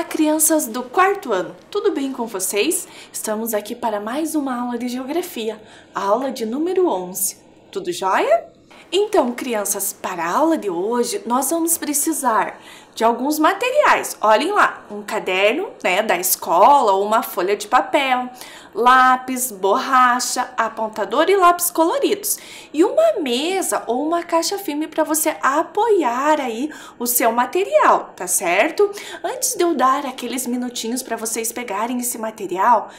Crianças do quarto ano, tudo bem com vocês? Estamos aqui para mais uma aula de geografia, a aula de número 11. Tudo jóia? Então, crianças, para a aula de hoje, nós vamos precisar de alguns materiais. Olhem lá, um caderno, da escola ou uma folha de papel, lápis, borracha, apontador e lápis coloridos. E uma mesa ou uma caixa filme para você apoiar aí o seu material, tá certo? Antes de eu dar aqueles minutinhos para vocês pegarem esse material,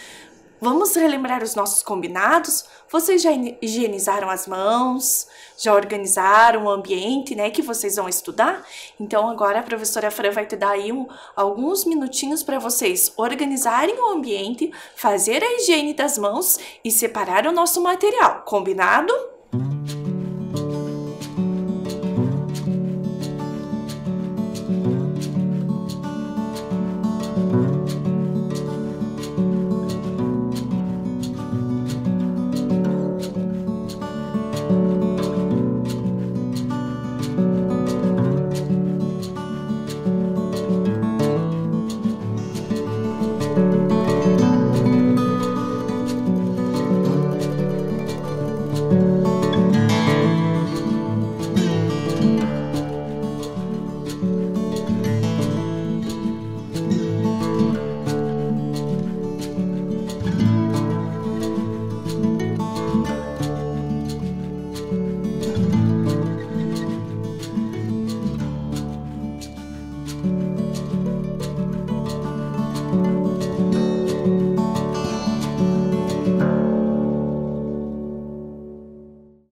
vamos relembrar os nossos combinados? Vocês já higienizaram as mãos? Já organizaram o ambiente, que vocês vão estudar? Então, agora a professora Fran vai te dar aí alguns minutinhos para vocês organizarem o ambiente, fazer a higiene das mãos e separar o nosso material. Combinado?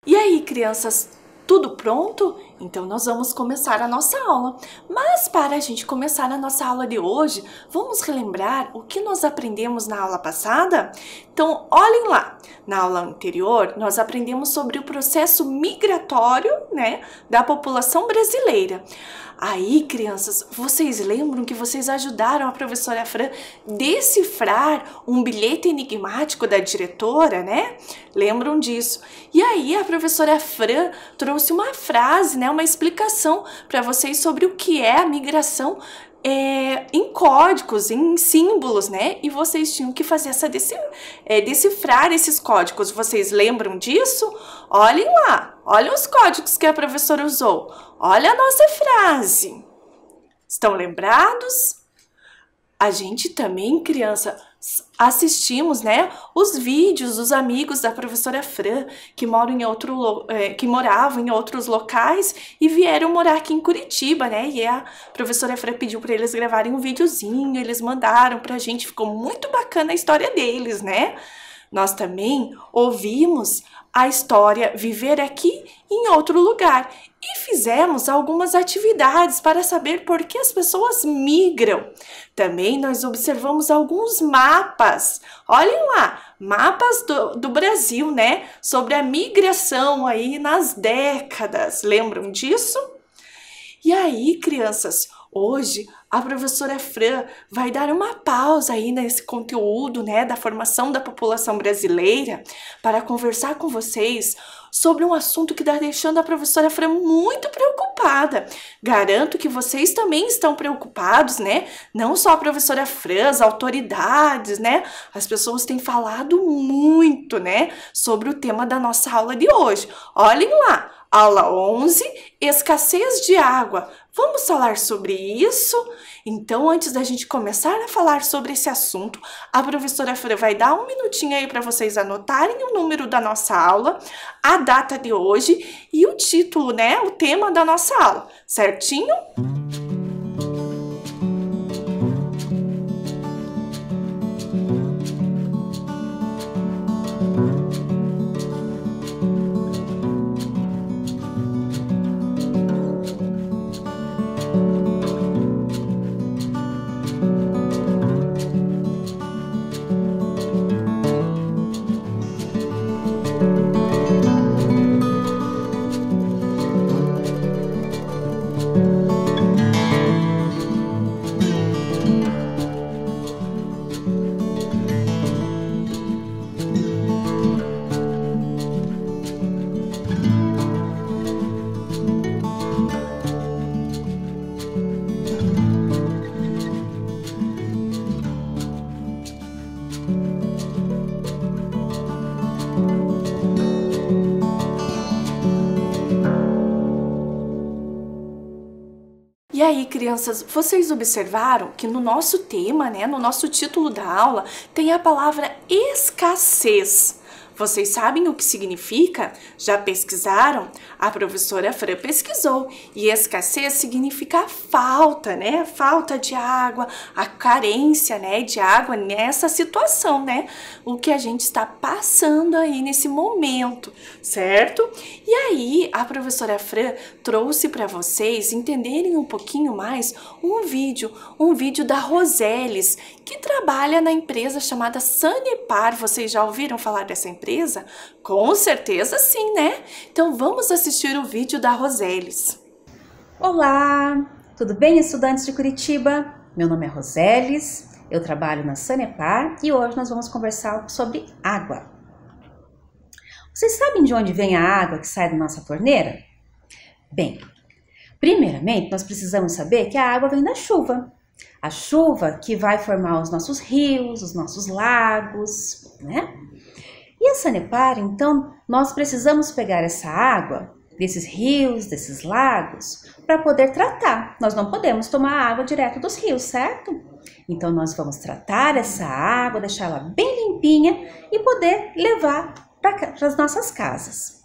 E aí, crianças, tudo pronto? Então, nós vamos começar a nossa aula. Mas, para a gente começar a nossa aula de hoje, vamos relembrar o que nós aprendemos na aula passada? Então, olhem lá. Na aula anterior, nós aprendemos sobre o processo migratório, da população brasileira. Aí, crianças, vocês lembram que vocês ajudaram a professora Fran decifrar um bilhete enigmático da diretora, Lembram disso? E aí, a professora Fran trouxe uma frase, uma explicação para vocês sobre o que é a migração em códigos, em símbolos, E vocês tinham que fazer decifrar esses códigos. Vocês lembram disso? Olhem lá, olhem os códigos que a professora usou. Olha a nossa frase. Estão lembrados? A gente também, criança, assistimos, os vídeos dos amigos da professora Fran que moravam em outros locais e vieram morar aqui em Curitiba, E a professora Fran pediu para eles gravarem um videozinho, eles mandaram pra gente, ficou muito bacana a história deles, Nós também ouvimos a história Viver Aqui em Outro Lugar e fizemos algumas atividades para saber por que as pessoas migram. Também nós observamos alguns mapas. Olhem lá, mapas do Brasil, sobre a migração aí nas décadas. Lembram disso? E aí, crianças, hoje a professora Fran vai dar uma pausa aí nesse conteúdo, da formação da população brasileira para conversar com vocês sobre um assunto que está deixando a professora Fran muito preocupada. Garanto que vocês também estão preocupados, Não só a professora Fran, as autoridades, As pessoas têm falado muito, sobre o tema da nossa aula de hoje. Olhem lá. Aula 11, escassez de água. Vamos falar sobre isso? Então, antes da gente começar a falar sobre esse assunto, a professora Fran vai dar um minutinho aí para vocês anotarem o número da nossa aula, a data de hoje e o título, o tema da nossa aula, certinho? aí, crianças, vocês observaram que no nosso tema, né, no nosso título da aula, tem a palavra escassez. Vocês sabem o que significa? Já pesquisaram? A professora Fran pesquisou. E escassez significa falta, né? Falta de água, a carência, né, de água nessa situação, né? O que a gente está passando aí nesse momento, certo? E aí, a professora Fran trouxe para vocês entenderem um pouquinho mais um vídeo da Roseles, que trabalha na empresa chamada Sanepar. Vocês já ouviram falar dessa empresa? Com certeza sim, né? Então vamos assistir o vídeo da Roseles. Olá, tudo bem, estudantes de Curitiba? Meu nome é Roseles, eu trabalho na Sanepar e hoje nós vamos conversar sobre água. Vocês sabem de onde vem a água que sai da nossa torneira? Bem, primeiramente nós precisamos saber que a água vem da chuva. A chuva que vai formar os nossos rios, os nossos lagos, né? E a Sanepar, então, nós precisamos pegar essa água desses rios, desses lagos, para poder tratar. Nós não podemos tomar água direto dos rios, certo? Então, nós vamos tratar essa água, deixá-la bem limpinha e poder levar para as nossas casas.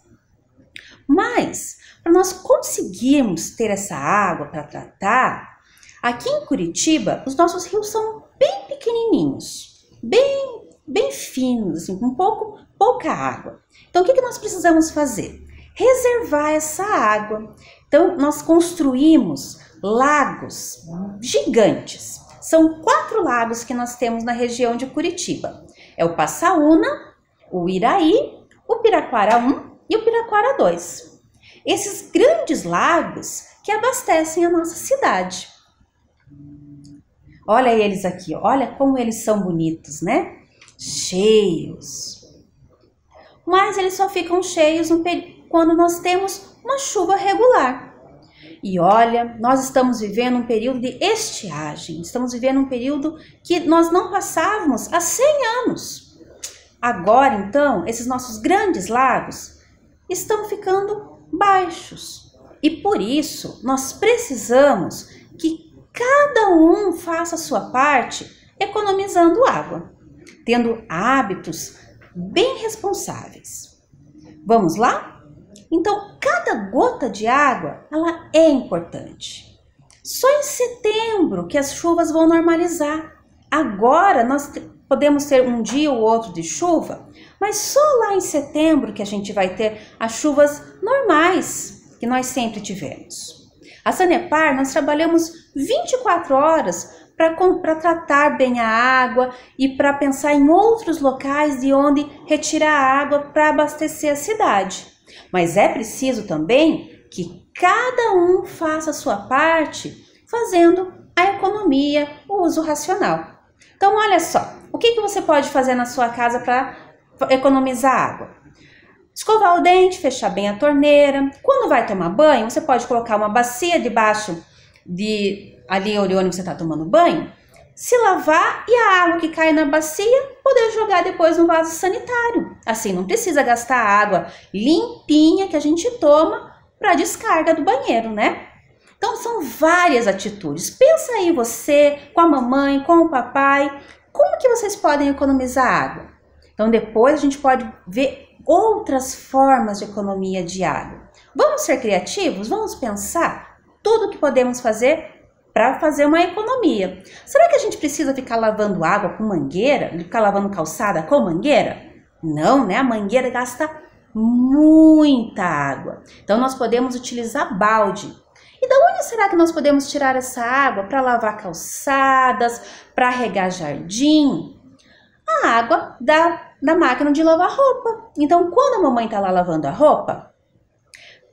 Mas, para nós conseguirmos ter essa água para tratar, aqui em Curitiba, os nossos rios são bem pequenininhos, bem finos, assim, com pouca água. Então, o que nós precisamos fazer? Reservar essa água. Então, nós construímos lagos gigantes. São 4 lagos que nós temos na região de Curitiba. É o Passaúna, o Iraí, o Piraquara 1 e o Piraquara 2. Esses grandes lagos que abastecem a nossa cidade. Olha eles aqui, olha como eles são bonitos, né? Cheios. Mas eles só ficam cheios quando nós temos uma chuva regular. E olha, nós estamos vivendo um período de estiagem. Estamos vivendo um período que nós não passávamos há 100 anos. Agora, então, esses nossos grandes lagos estão ficando baixos. E por isso, nós precisamos que cada um faça a sua parte economizando água, tendo hábitos bem responsáveis. Vamos lá? Então, cada gota de água, ela é importante. Só em setembro que as chuvas vão normalizar. Agora nós podemos ter um dia ou outro de chuva, mas só lá em setembro que a gente vai ter as chuvas normais que nós sempre tivemos. A Sanepar, nós trabalhamos 24 horas para tratar bem a água e para pensar em outros locais de onde retirar a água para abastecer a cidade. Mas é preciso também que cada um faça a sua parte fazendo a economia, o uso racional. Então, olha só, o que você pode fazer na sua casa para economizar água? Escovar o dente, fechar bem a torneira. Quando vai tomar banho, você pode colocar uma bacia debaixo ali onde você está tomando banho, se lavar e a água que cai na bacia poder jogar depois no vaso sanitário. Assim, não precisa gastar a água limpinha que a gente toma para descarga do banheiro, né? Então, são várias atitudes. Pensa aí você, com a mamãe, com o papai, como que vocês podem economizar água? Então, depois a gente pode ver outras formas de economia de água. Vamos ser criativos? Vamos pensar tudo o que podemos fazer para fazer uma economia. Será que a gente precisa ficar lavando água com mangueira? Ficar lavando calçada com mangueira? Não, né? A mangueira gasta muita água. Então, nós podemos utilizar balde. E da onde será que nós podemos tirar essa água para lavar calçadas, para regar jardim? A água da máquina de lavar roupa. Então, quando a mamãe está lá lavando a roupa,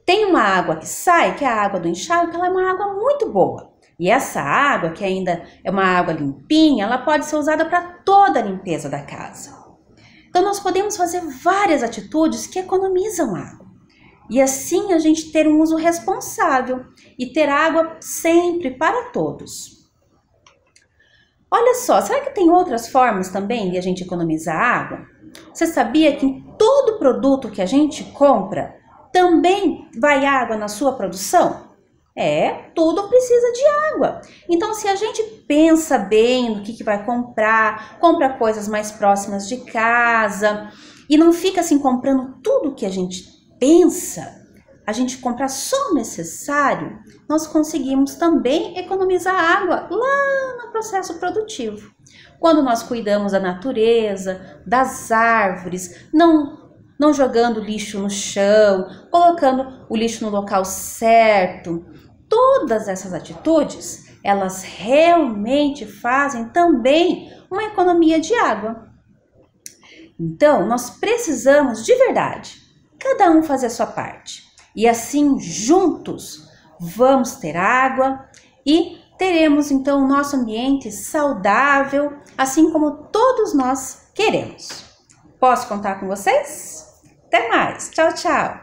tem uma água que sai, que é a água do enxágue, que ela é uma água muito boa. E essa água, que ainda é uma água limpinha, ela pode ser usada para toda a limpeza da casa. Então, nós podemos fazer várias atitudes que economizam água. E assim a gente ter um uso responsável e ter água sempre para todos. Olha só, será que tem outras formas também de a gente economizar água? Você sabia que em todo produto que a gente compra, também vai água na sua produção? Tudo precisa de água. Então, se a gente pensa bem no que vai comprar, compra coisas mais próximas de casa e não fica assim comprando tudo que a gente pensa, a gente comprar só o necessário, nós conseguimos também economizar água lá no processo produtivo. Quando nós cuidamos da natureza, das árvores, não jogando lixo no chão, colocando o lixo no local certo, todas essas atitudes, elas realmente fazem também uma economia de água. Então, nós precisamos de verdade, cada um fazer a sua parte. E assim, juntos, vamos ter água e teremos então o nosso ambiente saudável, assim como todos nós queremos. Posso contar com vocês? Até mais. Tchau, tchau.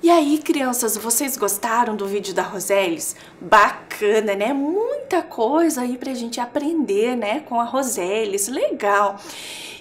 E aí, crianças, vocês gostaram do vídeo da Rosélis? Bacana, né? Muita coisa aí pra gente aprender, né? Com a Rosélis. Legal!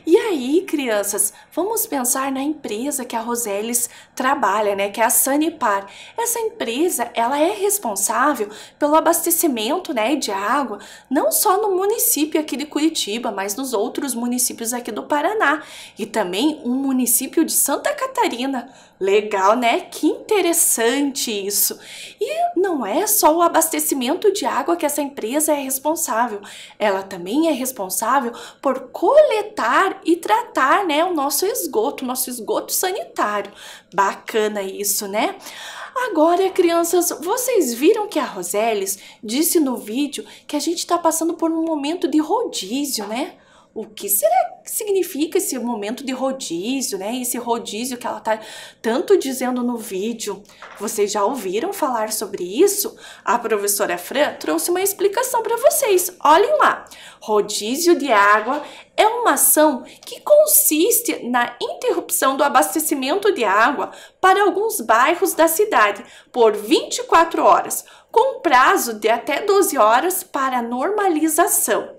E aí, crianças, vamos pensar na empresa que a Rosélis trabalha, né? Que é a Sanepar. Essa empresa, ela é responsável pelo abastecimento, né, de água, não só no município aqui de Curitiba, mas nos outros municípios aqui do Paraná. E também um município de Santa Catarina. Legal, né? Que interessante isso. E não é só o abastecimento de água que essa empresa é responsável. Ela também é responsável por coletar e tratar, né, o nosso esgoto sanitário. Bacana isso, né? Agora, crianças, vocês viram que a Rosélis disse no vídeo que a gente está passando por um momento de rodízio, né? O que será que significa esse momento de rodízio, né? Esse rodízio que ela tá tanto dizendo no vídeo. Vocês já ouviram falar sobre isso? A professora Fran trouxe uma explicação para vocês. Olhem lá. Rodízio de água é uma ação que consiste na interrupção do abastecimento de água para alguns bairros da cidade por 24 horas, com prazo de até 12 horas para normalização.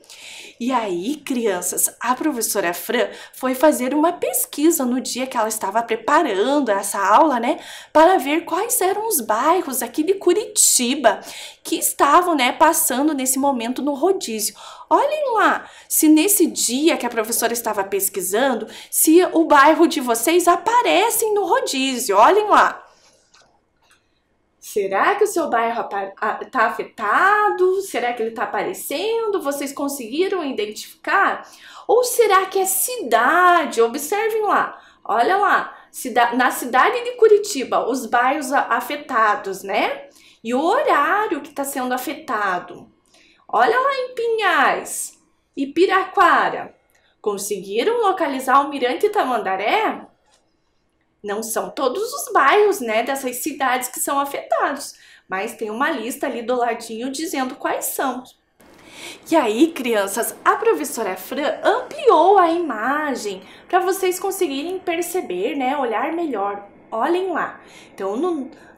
E aí, crianças, a professora Fran foi fazer uma pesquisa no dia que ela estava preparando essa aula, né, para ver quais eram os bairros aqui de Curitiba que estavam, né, passando nesse momento no rodízio. Olhem lá, se nesse dia que a professora estava pesquisando, se o bairro de vocês aparecem no rodízio. Olhem lá. Será que o seu bairro está afetado? Será que ele está aparecendo? Vocês conseguiram identificar? Ou será que é cidade? Observem lá. Olha lá. Na cidade de Curitiba, os bairros afetados, né? E o horário que está sendo afetado. Olha lá em Pinhais e Piraquara. Conseguiram localizar o Mirante Tamandaré? Não são todos os bairros, né, dessas cidades que são afetados, mas tem uma lista ali do ladinho dizendo quais são. E aí, crianças, a professora Fran ampliou a imagem para vocês conseguirem perceber, né, olhar melhor. Olhem lá. Então,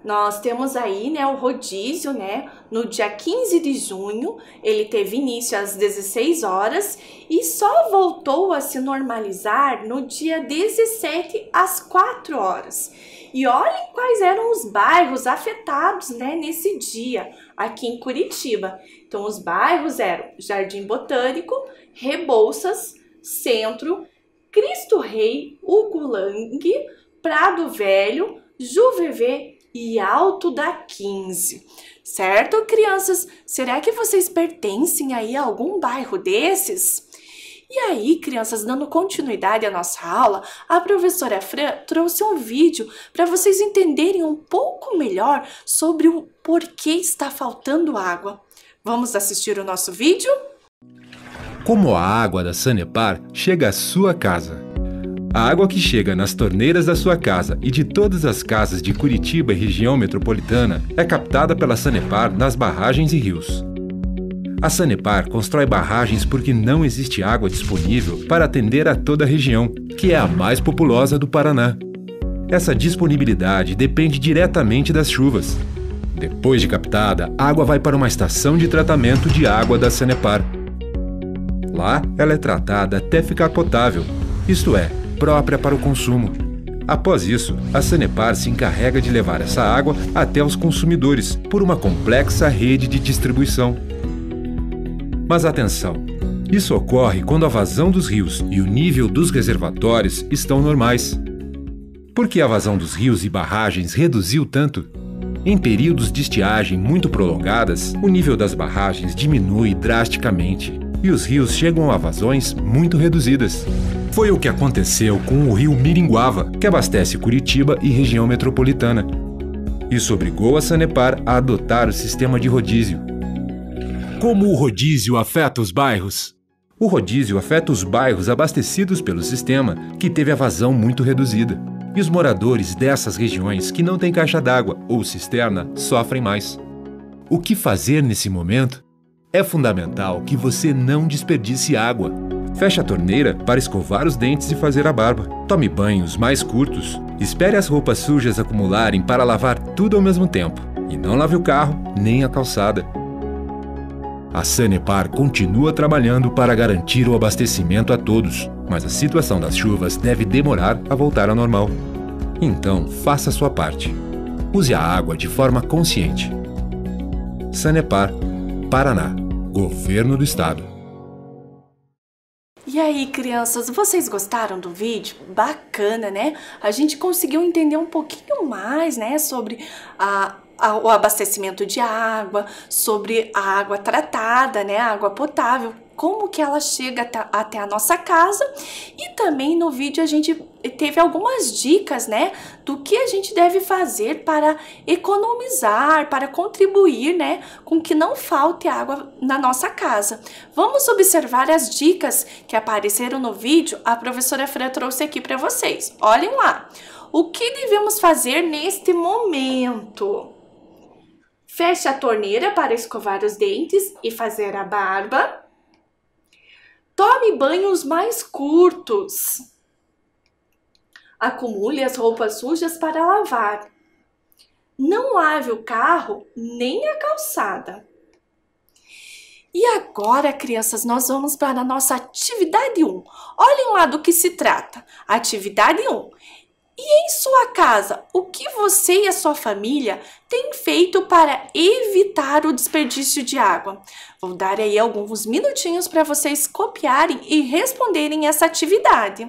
nós temos aí, né, o rodízio, né, no dia 15 de junho, ele teve início às 16 horas e só voltou a se normalizar no dia 17 às 4 horas. E olhem quais eram os bairros afetados, né, nesse dia aqui em Curitiba. Então, os bairros eram Jardim Botânico, Rebouças, Centro, Cristo Rei, Ugulangue, Prado Velho, Juvevê e Alto da 15. Certo, crianças? Será que vocês pertencem aí a algum bairro desses? E aí, crianças, dando continuidade à nossa aula, a professora Fran trouxe um vídeo para vocês entenderem um pouco melhor sobre o porquê está faltando água. Vamos assistir o nosso vídeo? Como a água da Sanepar chega à sua casa? A água que chega nas torneiras da sua casa e de todas as casas de Curitiba e região metropolitana é captada pela Sanepar nas barragens e rios. A Sanepar constrói barragens porque não existe água disponível para atender a toda a região, que é a mais populosa do Paraná. Essa disponibilidade depende diretamente das chuvas. Depois de captada, a água vai para uma estação de tratamento de água da Sanepar. Lá, ela é tratada até ficar potável, isto é, própria para o consumo. Após isso, a Sanepar se encarrega de levar essa água até os consumidores por uma complexa rede de distribuição. Mas atenção! Isso ocorre quando a vazão dos rios e o nível dos reservatórios estão normais. Por que a vazão dos rios e barragens reduziu tanto? Em períodos de estiagem muito prolongadas, o nível das barragens diminui drasticamente e os rios chegam a vazões muito reduzidas. Foi o que aconteceu com o rio Miringuava, que abastece Curitiba e região metropolitana. Isso obrigou a Sanepar a adotar o sistema de rodízio. Como o rodízio afeta os bairros? O rodízio afeta os bairros abastecidos pelo sistema, que teve a vazão muito reduzida. E os moradores dessas regiões que não têm caixa d'água ou cisterna sofrem mais. O que fazer nesse momento? É fundamental que você não desperdice água. Feche a torneira para escovar os dentes e fazer a barba. Tome banhos mais curtos. Espere as roupas sujas acumularem para lavar tudo ao mesmo tempo. E não lave o carro nem a calçada. A Sanepar continua trabalhando para garantir o abastecimento a todos, mas a situação das chuvas deve demorar a voltar ao normal. Então, faça a sua parte. Use a água de forma consciente. Sanepar, Paraná, Governo do Estado. E aí, crianças, vocês gostaram do vídeo? Bacana, né? A gente conseguiu entender um pouquinho mais, né, sobre o abastecimento de água, sobre a água tratada, né, a água potável, como que ela chega até a nossa casa. E também no vídeo a gente teve algumas dicas, né, do que a gente deve fazer para economizar, para contribuir, né, com que não falte água na nossa casa. Vamos observar as dicas que apareceram no vídeo, a professora Fran trouxe aqui para vocês. Olhem lá. O que devemos fazer neste momento? Feche a torneira para escovar os dentes e fazer a barba. Tome banhos mais curtos. Acumule as roupas sujas para lavar. Não lave o carro nem a calçada. E agora, crianças, nós vamos para a nossa atividade 1. Olhem lá do que se trata. Atividade 1. E em sua casa, o que você e a sua família têm feito para evitar o desperdício de água? Vou dar aí alguns minutinhos para vocês copiarem e responderem essa atividade.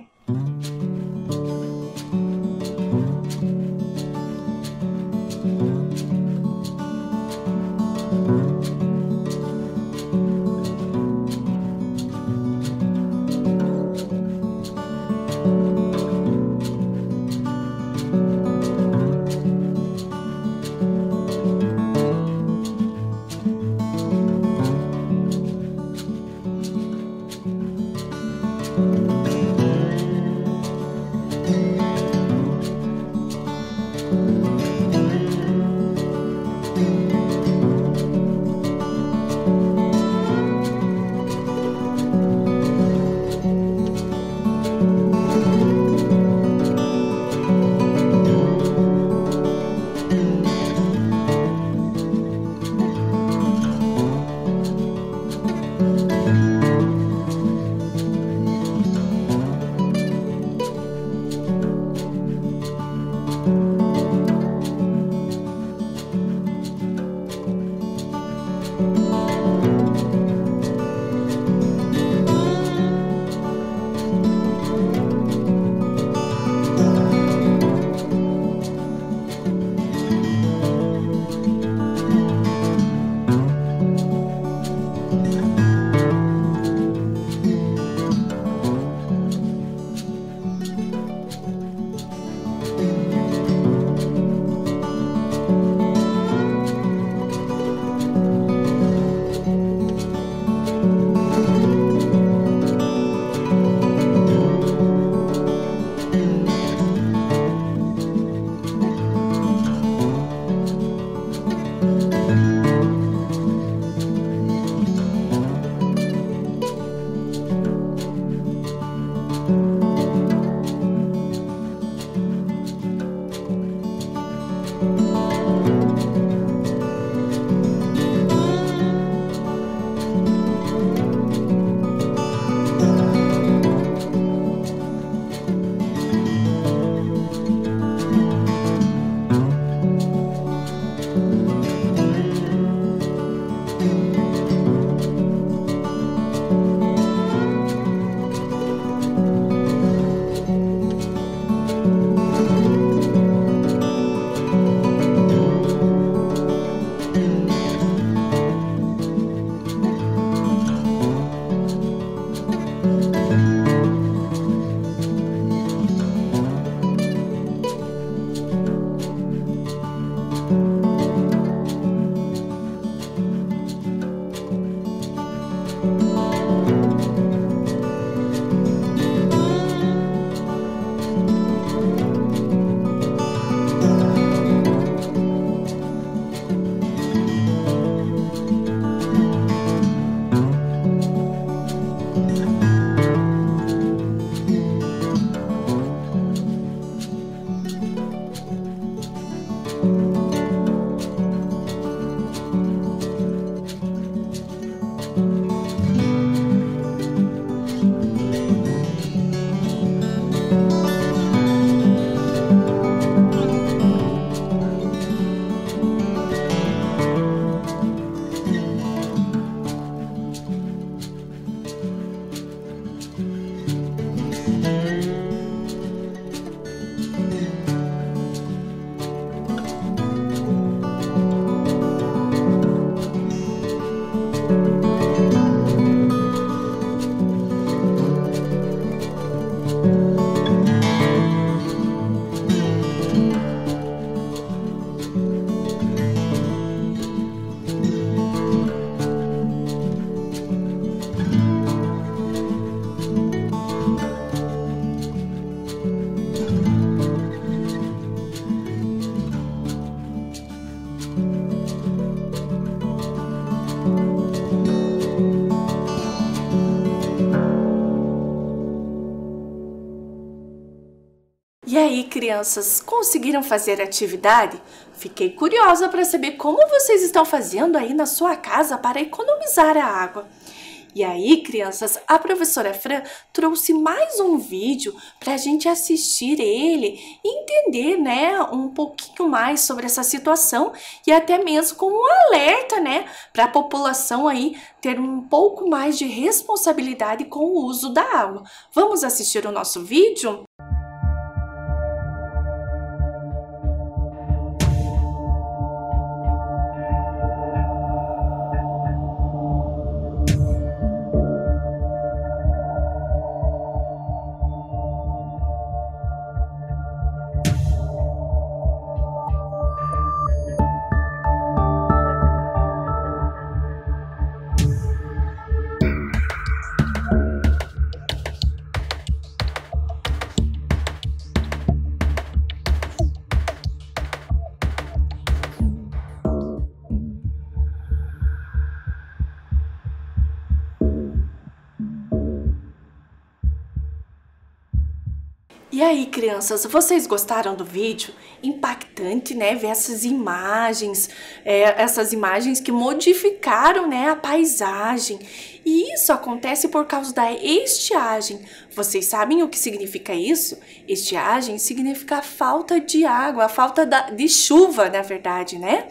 E aí, crianças, conseguiram fazer a atividade? Fiquei curiosa para saber como vocês estão fazendo aí na sua casa para economizar a água. E aí, crianças, a professora Fran trouxe mais um vídeo para a gente assistir ele e entender, né, um pouquinho mais sobre essa situação e até mesmo com um alerta, né, para a população aí ter um pouco mais de responsabilidade com o uso da água. Vamos assistir o nosso vídeo? E aí, crianças, vocês gostaram do vídeo? Impactante, né? Ver essas imagens que modificaram, né, a paisagem. E isso acontece por causa da estiagem. Vocês sabem o que significa isso? Estiagem significa falta de água, falta de chuva, na verdade, né?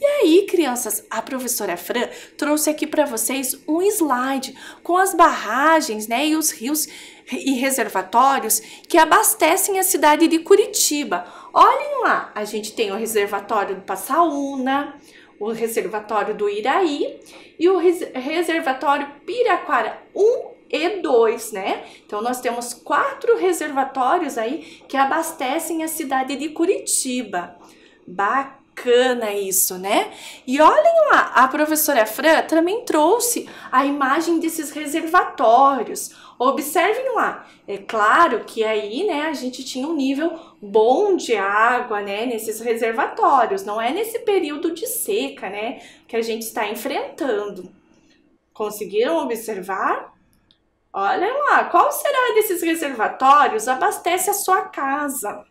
E aí, crianças, a professora Fran trouxe aqui para vocês um slide com as barragens, né, e os rios e reservatórios que abastecem a cidade de Curitiba. Olhem lá, a gente tem o reservatório do Passaúna, o reservatório do Iraí e o reservatório Piraquara 1 e 2, né? Então, nós temos 4 reservatórios aí que abastecem a cidade de Curitiba. Bacana isso, né? E olhem lá, a professora Fran também trouxe a imagem desses reservatórios. Observem lá, é claro que aí, né, a gente tinha um nível bom de água, né, nesses reservatórios, não é nesse período de seca, né, que a gente está enfrentando. Conseguiram observar? Olhem lá, qual será desses reservatórios abastece a sua casa?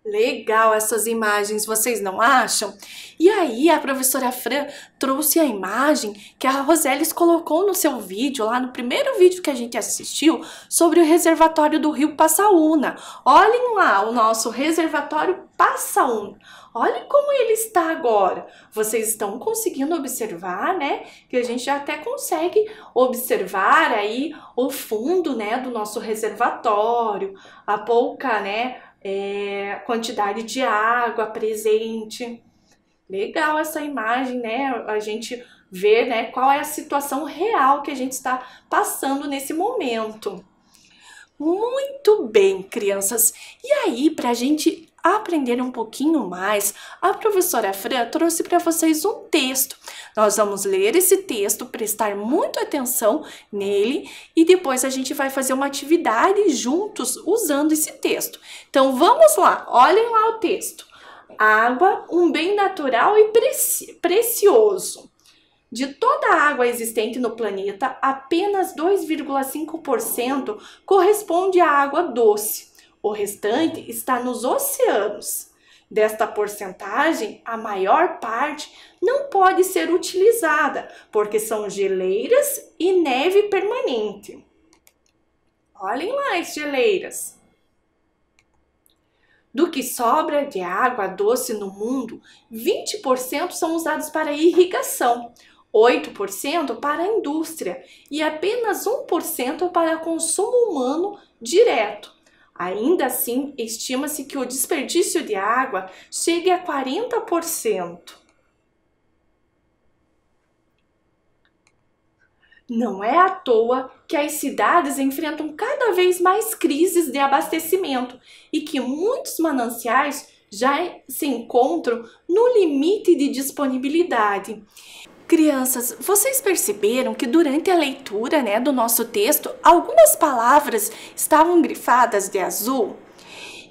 Legal essas imagens, vocês não acham? E aí a professora Fran trouxe a imagem que a Rosélis colocou no seu vídeo, lá no primeiro vídeo que a gente assistiu, sobre o reservatório do Rio Passaúna. Olhem lá o nosso reservatório Passaúna. Olhem como ele está agora. Vocês estão conseguindo observar, né? Que a gente já até consegue observar aí o fundo, né, do nosso reservatório, a pouca, né, quantidade de água presente. Legal essa imagem, né? A gente vê, né, qual é a situação real que a gente está passando nesse momento. Muito bem, crianças. E aí, para a gente aprender um pouquinho mais, a professora Fran trouxe para vocês um texto. Nós vamos ler esse texto, prestar muita atenção nele e depois a gente vai fazer uma atividade juntos usando esse texto. Então vamos lá, olhem lá o texto. Água, um bem natural e precioso. De toda a água existente no planeta, apenas 2,5% corresponde à água doce. O restante está nos oceanos. Desta porcentagem, a maior parte não pode ser utilizada, porque são geleiras e neve permanente. Olhem lá as geleiras. Do que sobra de água doce no mundo, 20% são usados para irrigação, 8% para a indústria e apenas 1% para consumo humano direto. Ainda assim, estima-se que o desperdício de água chegue a 40%. Não é à toa que as cidades enfrentam cada vez mais crises de abastecimento e que muitos mananciais já se encontram no limite de disponibilidade. Crianças, vocês perceberam que durante a leitura, né, do nosso texto, algumas palavras estavam grifadas de azul?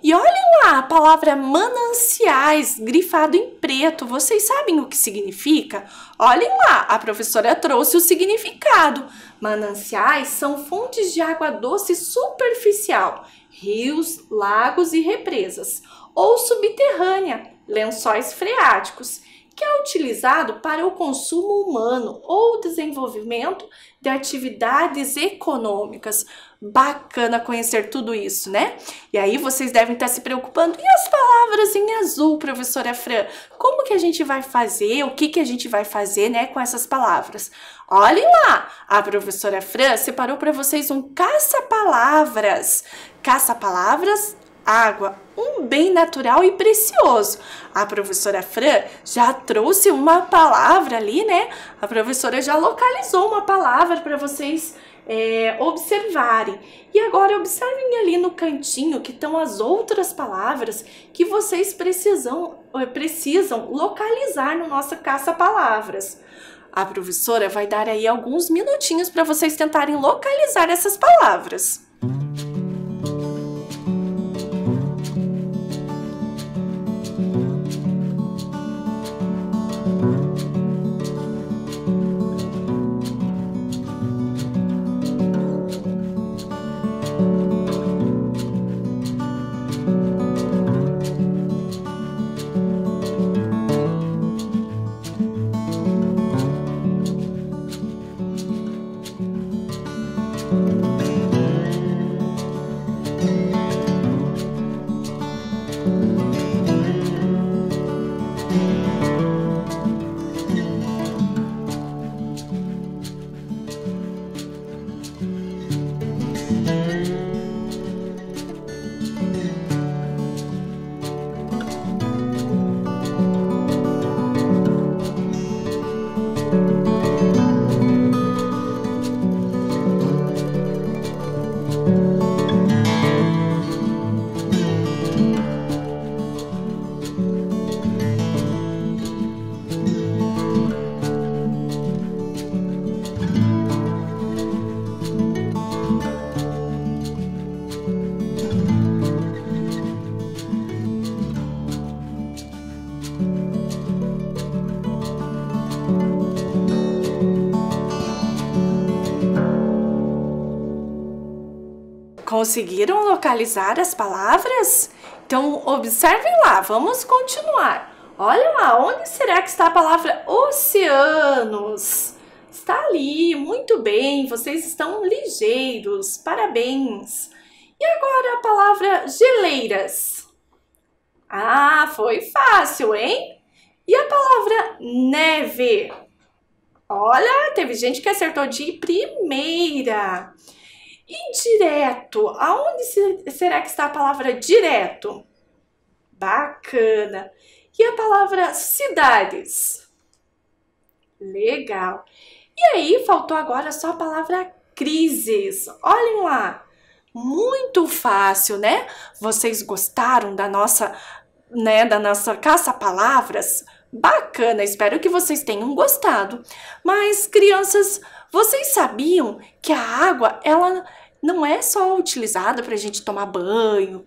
E olhem lá a palavra mananciais, grifado em preto. Vocês sabem o que significa? Olhem lá, a professora trouxe o significado. Mananciais são fontes de água doce superficial, rios, lagos e represas, ou subterrânea, lençóis freáticos, que é utilizado para o consumo humano ou desenvolvimento de atividades econômicas. Bacana conhecer tudo isso, né? E aí vocês devem estar se preocupando. E as palavras em azul, professora Fran? Como que a gente vai fazer? O que que a gente vai fazer, né, com essas palavras? Olhem lá! A professora Fran separou para vocês um caça-palavras. Caça-palavras, água, um bem natural e precioso. A professora Fran já trouxe uma palavra ali, né? A professora já localizou uma palavra para vocês observarem. E agora observem ali no cantinho que estão as outras palavras que vocês precisam localizar no nosso caça-palavras. A professora vai dar aí alguns minutinhos para vocês tentarem localizar essas palavras. Conseguiram localizar as palavras? Então, observem lá, vamos continuar. Olha lá, onde será que está a palavra oceanos? Está ali, muito bem, vocês estão ligeiros, parabéns. E agora a palavra geleiras? Ah, foi fácil, hein? E a palavra neve? Olha, teve gente que acertou de primeira. E direto? Aonde será que está a palavra direto? Bacana. E a palavra cidades? Legal. E aí, faltou agora só a palavra crises. Olhem lá. Muito fácil, né? Vocês gostaram da nossa caça-palavras? Bacana, espero que vocês tenham gostado. Mas, crianças, vocês sabiam que a água, ela não é só utilizada para a gente tomar banho,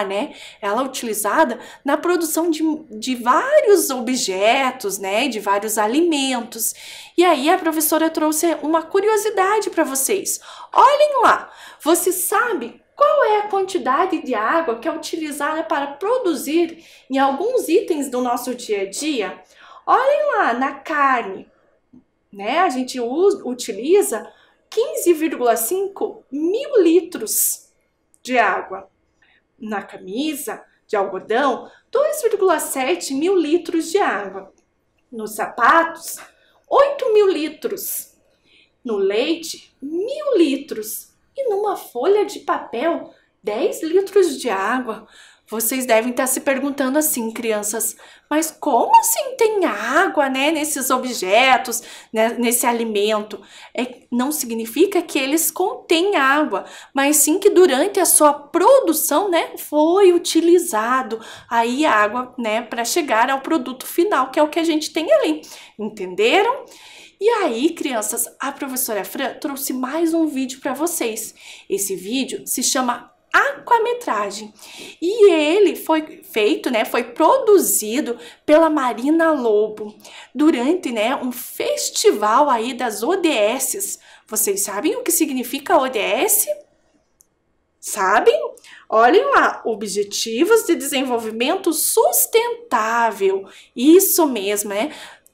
né? Ela é utilizada na produção de vários objetos, né? De vários alimentos. E aí a professora trouxe uma curiosidade para vocês. Olhem lá, você sabe qual é a quantidade de água que é utilizada para produzir em alguns itens do nosso dia a dia? Olhem lá, na carne, né? A gente utiliza 15,5 mil litros de água. Na camisa de algodão, 2,7 mil litros de água. Nos sapatos, 8 mil litros. No leite, 1.000 litros. E numa folha de papel, 10 litros de água. Vocês devem estar se perguntando assim, crianças, mas como assim tem água, né, nesses objetos, né, nesse alimento? Não significa que eles contêm água, mas sim que durante a sua produção, né, foi utilizado aí a água, né, para chegar ao produto final, que é o que a gente tem ali. Entenderam? E aí, crianças, a professora Fran trouxe mais um vídeo para vocês. Esse vídeo se chama Aquametragem. E ele foi feito, né, foi produzido pela Marina Lobo durante, né, um festival aí das ODSs. Vocês sabem o que significa ODS? Sabem? Olhem lá, Objetivos de Desenvolvimento Sustentável. Isso mesmo,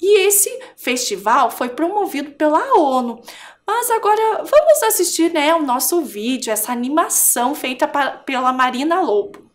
E esse festival foi promovido pela ONU. Mas agora vamos assistir, o nosso vídeo, essa animação feita pela Marina Lobo.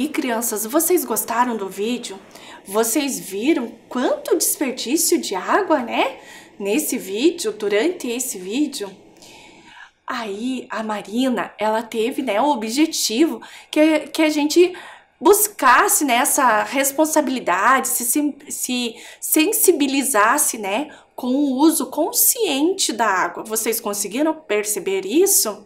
aí, crianças, vocês gostaram do vídeo? Vocês viram quanto desperdício de água, né? Nesse vídeo, durante esse vídeo. Aí, a Marina, ela teve, né, o objetivo que a gente buscasse, né, essa responsabilidade, se sensibilizasse, né, com o uso consciente da água. Vocês conseguiram perceber isso?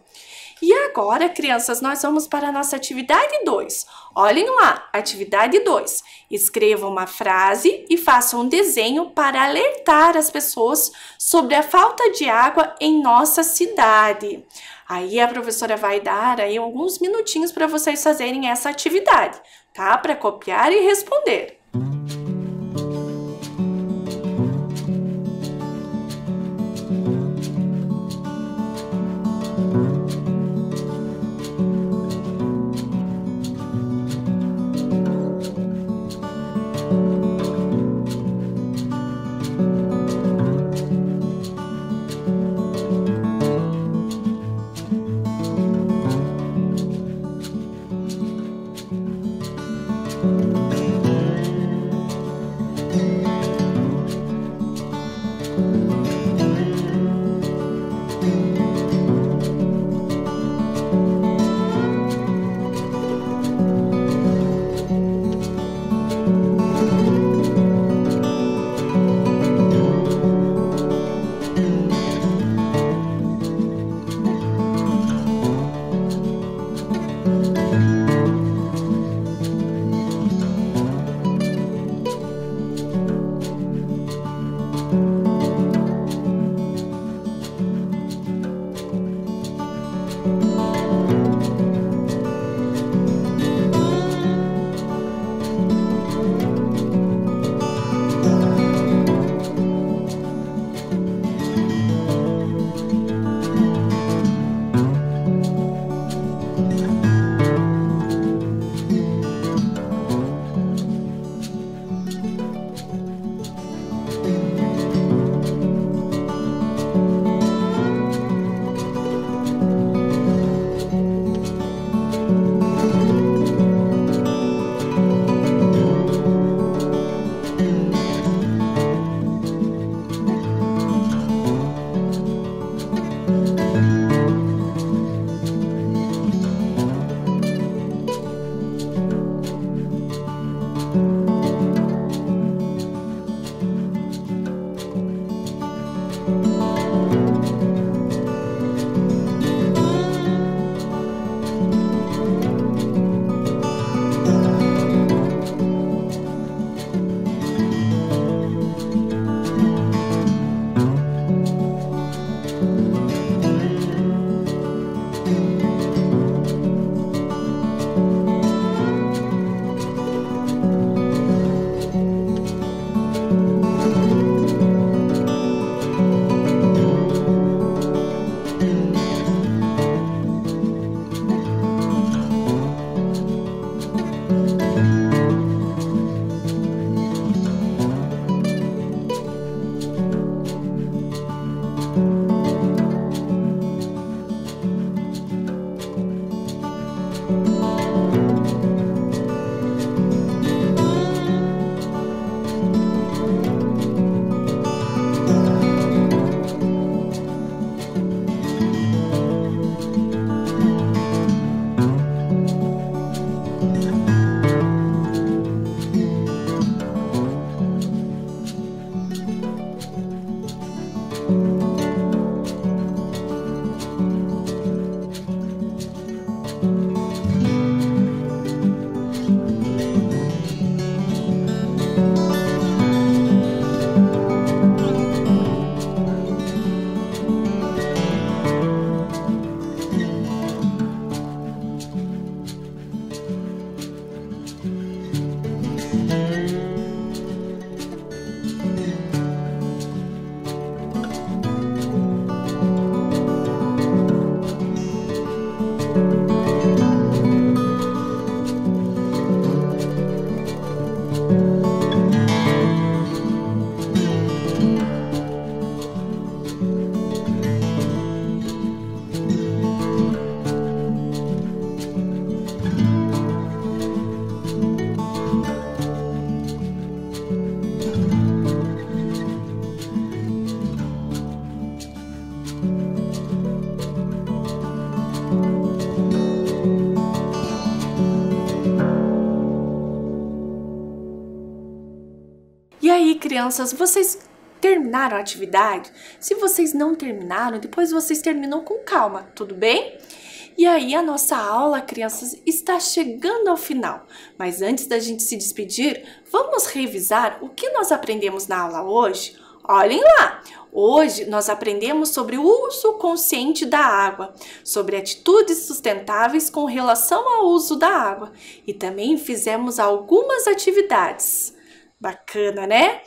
E agora, crianças, nós vamos para a nossa atividade 2. Olhem lá, atividade 2. Escrevam uma frase e façam um desenho para alertar as pessoas sobre a falta de água em nossa cidade. Aí a professora vai dar aí alguns minutinhos para vocês fazerem essa atividade, tá? Para copiar e responder. E aí, crianças, vocês terminaram a atividade? Se vocês não terminaram, depois vocês terminam com calma, tudo bem? E aí, a nossa aula, crianças, está chegando ao final. Mas antes da gente se despedir, vamos revisar o que nós aprendemos na aula hoje? Olhem lá! Hoje nós aprendemos sobre o uso consciente da água, sobre atitudes sustentáveis com relação ao uso da água e também fizemos algumas atividades. Bacana, né?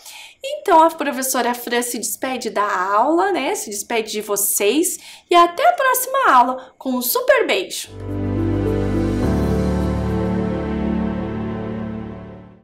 Então a professora Fran se despede da aula, né? Se despede de vocês e até a próxima aula com um super beijo!